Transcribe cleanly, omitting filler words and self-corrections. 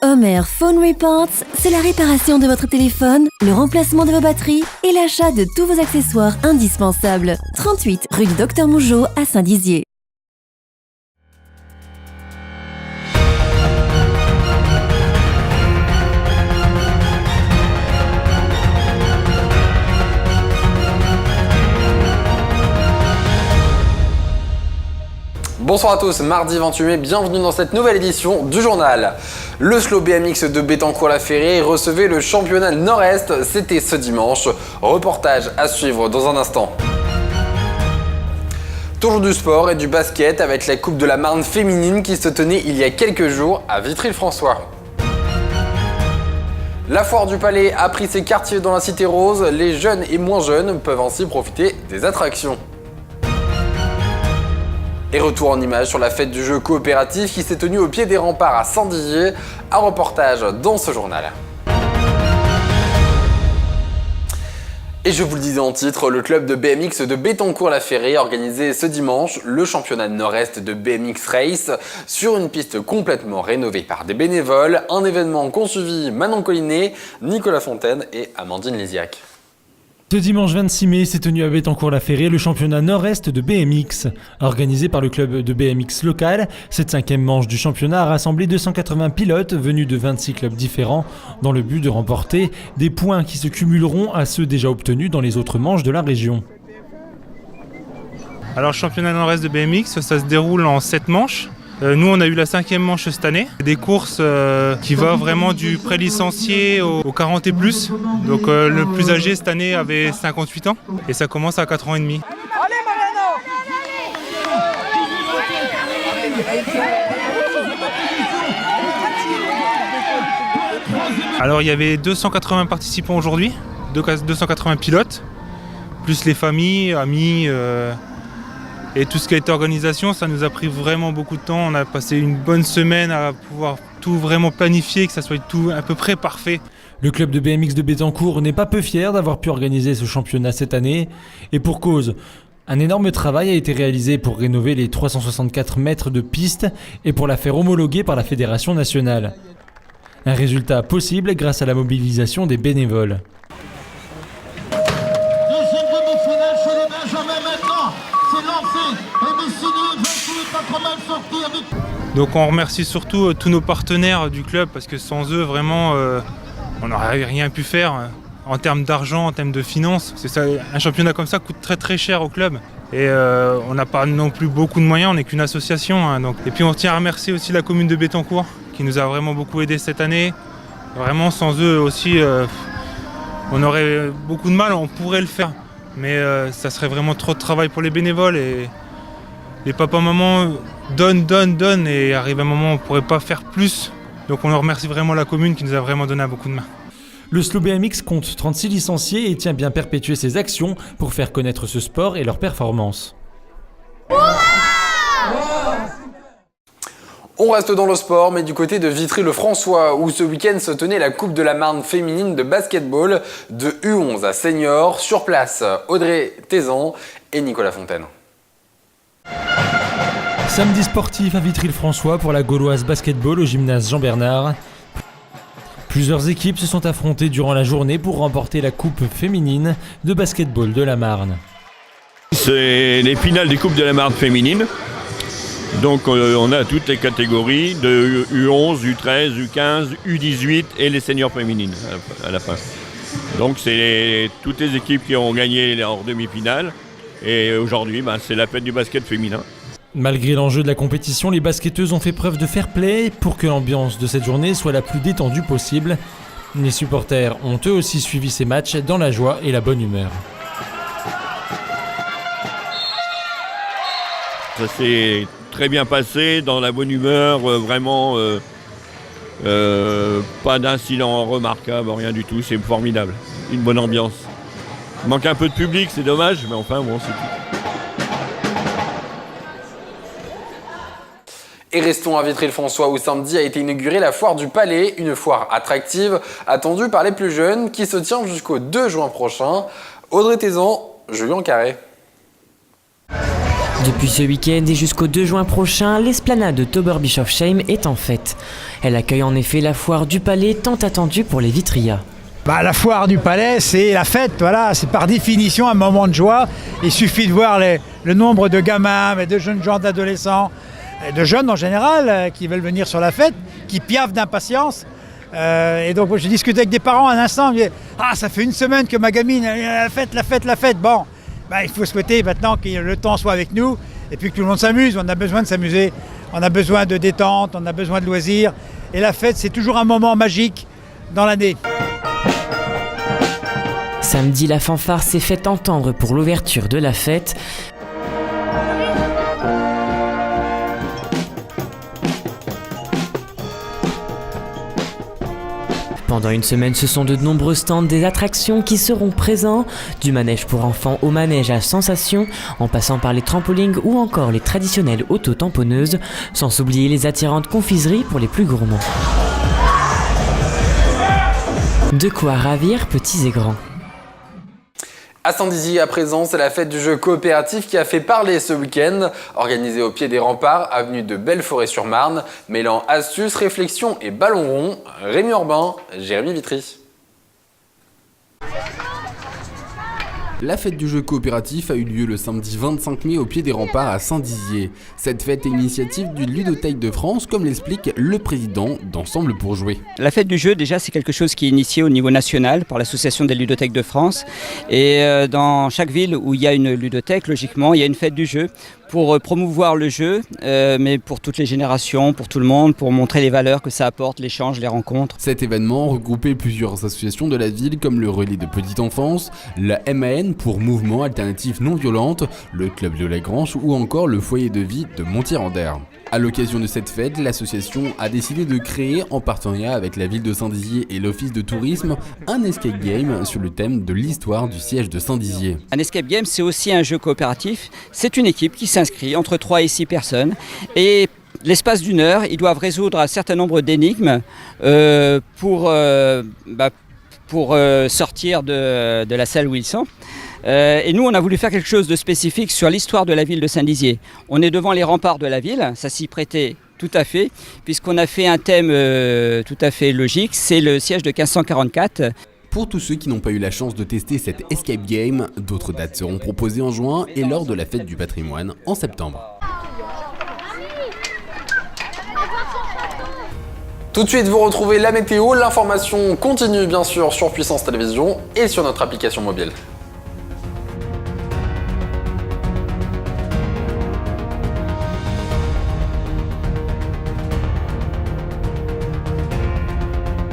Homer Phone Reports, c'est la réparation de votre téléphone, le remplacement de vos batteries et l'achat de tous vos accessoires indispensables. 38 rue du Docteur Mougeot à Saint-Dizier. Bonsoir à tous, mardi 28 mai, bienvenue dans cette nouvelle édition du journal. Le slow BMX de Bettencourt-la-Ferrière recevait le championnat Nord-Est, c'était ce dimanche. Reportage à suivre dans un instant. Toujours du sport et du basket avec la Coupe de la Marne féminine qui se tenait il y a quelques jours à Vitry-le-François. La foire du Palais a pris ses quartiers dans la Cité Rose, les jeunes et moins jeunes peuvent ainsi profiter des attractions. Et retour en images sur la fête du jeu coopératif qui s'est tenue au pied des remparts à Saint-Dizier. Un reportage dans ce journal. Et je vous le disais en titre, le club de BMX de Bettencourt-la-Ferrière a organisé ce dimanche le championnat Nord-Est de BMX Race sur une piste complètement rénovée par des bénévoles. Un événement qu'ont suivi Manon Collinet, Nicolas Fontaine et Amandine Léziac. Ce dimanche 26 mai s'est tenu à Bettencourt-la-Ferrière le championnat Nord-Est de BMX. Organisé par le club de BMX local, cette 5e manche du championnat a rassemblé 280 pilotes venus de 26 clubs différents dans le but de remporter des points qui se cumuleront à ceux déjà obtenus dans les autres manches de la région. Alors le championnat Nord-Est de BMX, ça se déroule en 7 manches. Nous on a eu la 5e manche cette année, des courses qui vont vraiment du pré-licencié aux 40 et plus. Donc le plus âgé cette année avait 58 ans et ça commence à 4 ans et demi. Allez Mariano! Alors il y avait 280 participants aujourd'hui, 280 pilotes, plus les familles, amis. Et tout ce qui a été organisation, ça nous a pris vraiment beaucoup de temps. On a passé une bonne semaine à pouvoir tout vraiment planifier, que ça soit tout à peu près parfait. Le club de BMX de Bettencourt n'est pas peu fier d'avoir pu organiser ce championnat cette année. Et pour cause, un énorme travail a été réalisé pour rénover les 364 mètres de piste et pour la faire homologuer par la Fédération nationale. Un résultat possible grâce à la mobilisation des bénévoles. Donc on remercie surtout tous nos partenaires du club parce que sans eux vraiment on n'aurait rien pu faire en termes d'argent, en termes de finances. C'est ça, un championnat comme ça coûte très très cher au club et on n'a pas non plus beaucoup de moyens, on n'est qu'une association. Donc. Et puis on tient à remercier aussi la commune de Bettencourt qui nous a vraiment beaucoup aidé cette année. Vraiment sans eux aussi on aurait beaucoup de mal, on pourrait le faire mais ça serait vraiment trop de travail pour les bénévoles et les papas-mamans donnent et arrive un moment où on ne pourrait pas faire plus. Donc on remercie vraiment la commune qui nous a vraiment donné beaucoup de main. Le slow BMX compte 36 licenciés et tient bien perpétuer ses actions pour faire connaître ce sport et leurs performances. On reste dans le sport, mais du côté de Vitry-le-François, où ce week-end se tenait la Coupe de la Marne féminine de basketball de U11 à senior. Sur place, Audrey Tézan et Nicolas Fontaine. Samedi sportif à Vitry-le-François pour la Gauloise basketball au gymnase Jean-Bernard. Plusieurs équipes se sont affrontées durant la journée pour remporter la coupe féminine de basketball de la Marne. C'est les finales des coupes de la Marne féminine. Donc on a toutes les catégories de U11, U13, U15, U18 et les seniors féminines à la fin. Donc c'est toutes les équipes qui ont gagné leur demi-finale. Et aujourd'hui, c'est la fête du basket féminin. Malgré l'enjeu de la compétition, les basketteuses ont fait preuve de fair play pour que l'ambiance de cette journée soit la plus détendue possible. Les supporters ont eux aussi suivi ces matchs dans la joie et la bonne humeur. Ça s'est très bien passé, dans la bonne humeur, vraiment pas d'incident remarquable, rien du tout, c'est formidable. Une bonne ambiance. Il manque un peu de public, c'est dommage, mais enfin bon, c'est tout. Et restons à Vitry-le-François où samedi a été inaugurée la foire du Palais, une foire attractive attendue par les plus jeunes qui se tient jusqu'au 2 juin prochain. Audrey Tézan, Julien Carré. Depuis ce week-end et jusqu'au 2 juin prochain, l'esplanade de Tauber-Bischofsheim est en fête. Elle accueille en effet la foire du Palais tant attendue pour les Vitrias. La foire du Palais, c'est la fête, voilà, c'est par définition un moment de joie. Il suffit de voir le nombre de gamins, mais de jeunes gens, d'adolescents, de jeunes en général, qui veulent venir sur la fête, qui piaffent d'impatience. Et donc moi, j'ai discuté avec des parents un instant, ils me disaient « Ah, ça fait une semaine que ma gamine, la fête !» Bon, il faut souhaiter maintenant que le temps soit avec nous et puis que tout le monde s'amuse. On a besoin de s'amuser, on a besoin de détente, on a besoin de loisirs. Et la fête, c'est toujours un moment magique dans l'année. Samedi, la fanfare s'est fait entendre pour l'ouverture de la fête. Pendant une semaine, ce sont de nombreux stands des attractions qui seront présents, du manège pour enfants au manège à sensations, en passant par les trampolines ou encore les traditionnelles auto-tamponneuses, sans oublier les attirantes confiseries pour les plus gourmands. De quoi ravir petits et grands. À Saint-Dizier, à présent, c'est la fête du jeu coopératif qui a fait parler ce week-end. Organisée au pied des remparts, avenue de Belforêt-sur-Marne, mêlant astuces, réflexion et ballon rond. Rémi Urbain, Jérémy Vitry. La fête du jeu coopératif a eu lieu le samedi 25 mai au pied des remparts à Saint-Dizier. Cette fête est l'initiative du Ludothèque de France, comme l'explique le président d'Ensemble pour jouer. La fête du jeu, déjà, c'est quelque chose qui est initié au niveau national par l'Association des ludothèques de France. Et dans chaque ville où il y a une ludothèque, logiquement, il y a une fête du jeu pour promouvoir le jeu, mais pour toutes les générations, pour tout le monde, pour montrer les valeurs que ça apporte, l'échange, les rencontres. Cet événement regroupait plusieurs associations de la ville comme le Relais de Petite Enfance, la MAN pour Mouvement Alternatif Non Violente, le Club de la Grange ou encore le Foyer de Vie de Montier-en-Der. À l'occasion de cette fête, l'association a décidé de créer, en partenariat avec la ville de Saint-Dizier et l'Office de tourisme, un escape game sur le thème de l'histoire du siège de Saint-Dizier. Un escape game, c'est aussi un jeu coopératif. C'est une équipe qui s'inscrit entre 3 et 6 personnes. Et l'espace d'une heure, ils doivent résoudre un certain nombre d'énigmes pour sortir de la salle où ils sont. Et nous, on a voulu faire quelque chose de spécifique sur l'histoire de la ville de Saint-Dizier. On est devant les remparts de la ville, ça s'y prêtait tout à fait, puisqu'on a fait un thème tout à fait logique, c'est le siège de 1544. Pour tous ceux qui n'ont pas eu la chance de tester cette escape game, d'autres dates seront proposées en juin et lors de la fête du patrimoine en septembre. Tout de suite, vous retrouvez la météo. L'information continue bien sûr sur Puissance Télévision et sur notre application mobile.